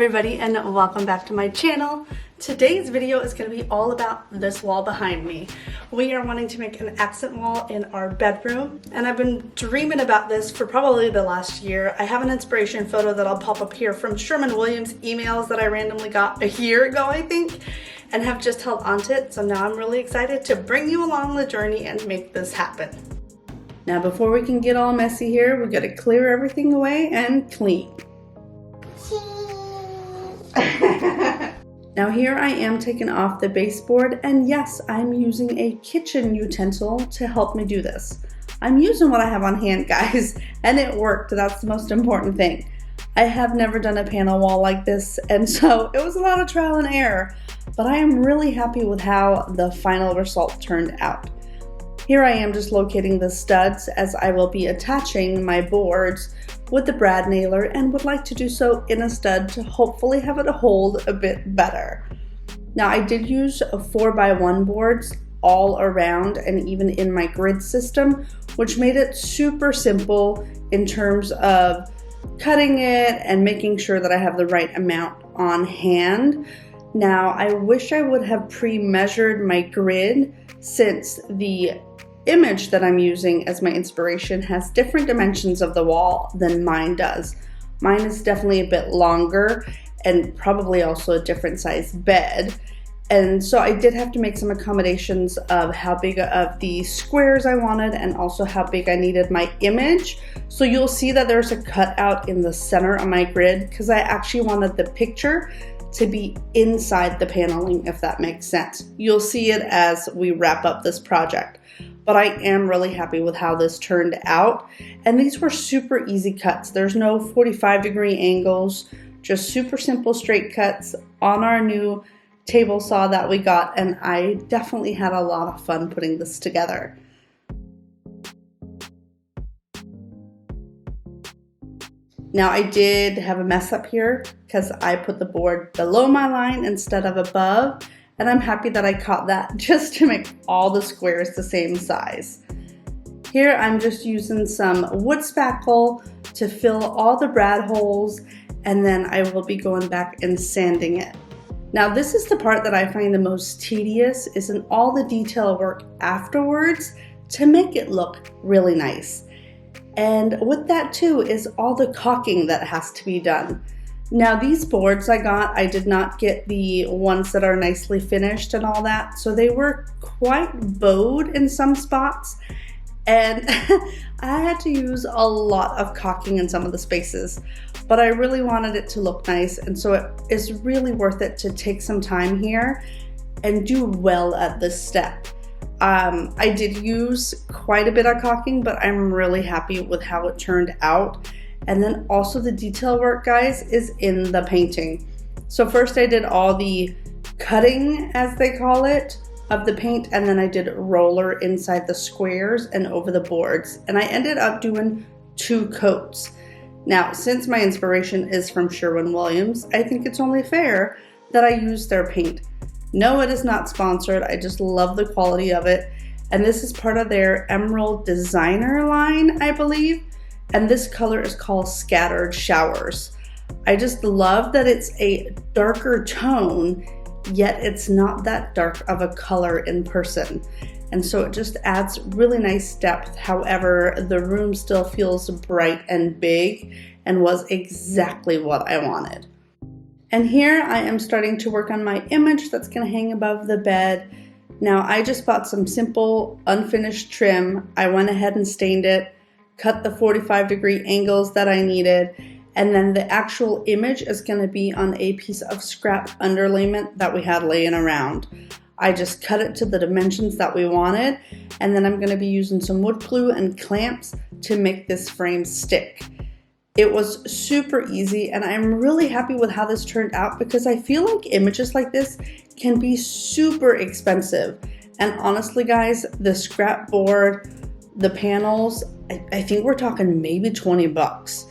everybody, and welcome back to my channel. Today's video is going to be all about this wall behind me. We are wanting to make an accent wall in our bedroom, and I've been dreaming about this for probably the last year. I have an inspiration photo that I'll pop up here from Sherwin-Williams emails that I randomly got a year ago, I think, and have just held onto it. So now I'm really excited to bring you along the journey and make this happen. Now before we can get all messy here, we got to clear everything away and clean. Now here I am taking off the baseboard, and yes, I'm using a kitchen utensil to help me do this. I'm using what I have on hand, guys, and it worked. That's the most important thing. I have never done a panel wall like this, and so it was a lot of trial and error, but I am really happy with how the final result turned out. Here I am just locating the studs as I will be attaching my boards with the brad nailer, and would like to do so in a stud to hopefully have it hold a bit better. Now I did use 4x1 boards all around and even in my grid system, which made it super simple in terms of cutting it and making sure that I have the right amount on hand. Now I wish I would have pre-measured my grid, since the image that I'm using as my inspiration has different dimensions of the wall than mine does. Mine is definitely a bit longer and probably also a different size bed. And so I did have to make some accommodations of how big of the squares I wanted and also how big I needed my image. So you'll see that there's a cutout in the center of my grid because I actually wanted the picture to be inside the paneling, if that makes sense. You'll see it as we wrap up this project. But I am really happy with how this turned out. And these were super easy cuts. There's no 45-degree angles, just super simple straight cuts on our new table saw that we got. And I definitely had a lot of fun putting this together. Now I did have a mess up here because I put the board below my line instead of above. And I'm happy that I caught that just to make all the squares the same size. Here I'm just using some wood spackle to fill all the brad holes, and then I will be going back and sanding it. Now this is the part that I find the most tedious, is in all the detail work afterwards to make it look really nice. And with that too is all the caulking that has to be done. Now these boards I did not get the ones that are nicely finished and all that, so they were quite bowed in some spots, and I had to use a lot of caulking in some of the spaces, but I really wanted it to look nice, and so it is really worth it to take some time here and do well at this step. I did use quite a bit of caulking, but I'm really happy with how it turned out. And then also the detail work, guys, is in the painting. So first I did all the cutting, as they call it, of the paint, and then I did roller inside the squares and over the boards. And I ended up doing 2 coats. Now, since my inspiration is from Sherwin-Williams, I think it's only fair that I use their paint. No, it is not sponsored. I just love the quality of it. And this is part of their Emerald Designer line, I believe. And this color is called Scattered Showers. I just love that it's a darker tone, yet it's not that dark of a color in person. And so it just adds really nice depth. However, the room still feels bright and big and was exactly what I wanted. And here I am starting to work on my image that's gonna hang above the bed. Now I just bought some simple unfinished trim. I went ahead and stained it, cut the 45-degree angles that I needed, and then the actual image is going to be on a piece of scrap underlayment that we had laying around. I just cut it to the dimensions that we wanted, and then I'm going to be using some wood glue and clamps to make this frame stick. It was super easy, and I'm really happy with how this turned out because I feel like images like this can be super expensive. And honestly, guys, the scrap board, the panels, I think we're talking maybe 20 bucks.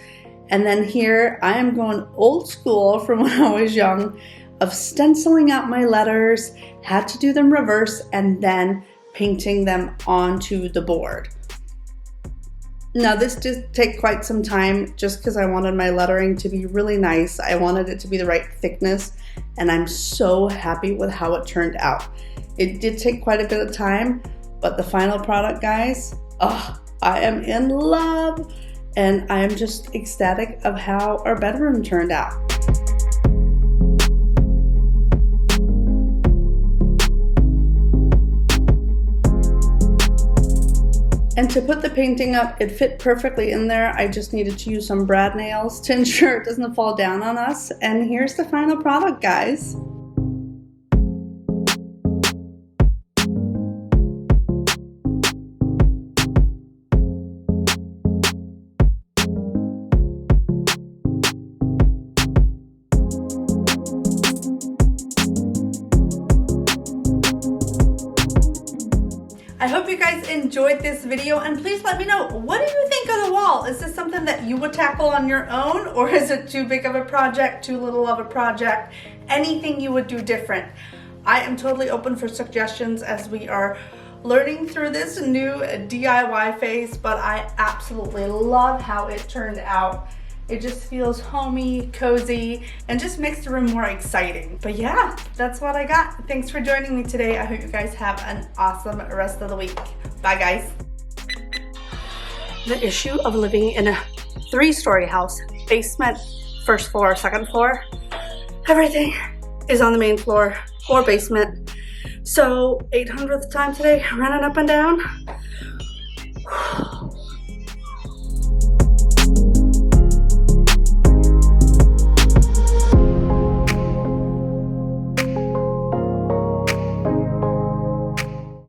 And then here I am going old school from when I was young of stenciling out my letters, had to do them reverse, and then painting them onto the board. Now this did take quite some time just because I wanted my lettering to be really nice. I wanted it to be the right thickness, and I'm so happy with how it turned out. It did take quite a bit of time, but the final product, guys, oh, I am in love, and I am just ecstatic of how our bedroom turned out. And to put the painting up, it fit perfectly in there. I just needed to use some brad nails to ensure it doesn't fall down on us. And here's the final product, guys. I hope you guys enjoyed this video, and please let me know, what do you think of the wall? Is this something that you would tackle on your own, or is it too big of a project, too little of a project? Anything you would do different? I am totally open for suggestions as we are learning through this new DIY phase, but I absolutely love how it turned out. It just feels homey, cozy, and just makes the room more exciting. But yeah, that's what I got. Thanks for joining me today. I hope you guys have an awesome rest of the week. Bye, guys. The issue of living in a 3-story house, basement, first floor, second floor, everything is on the main floor or basement. So 800th time today, running up and down.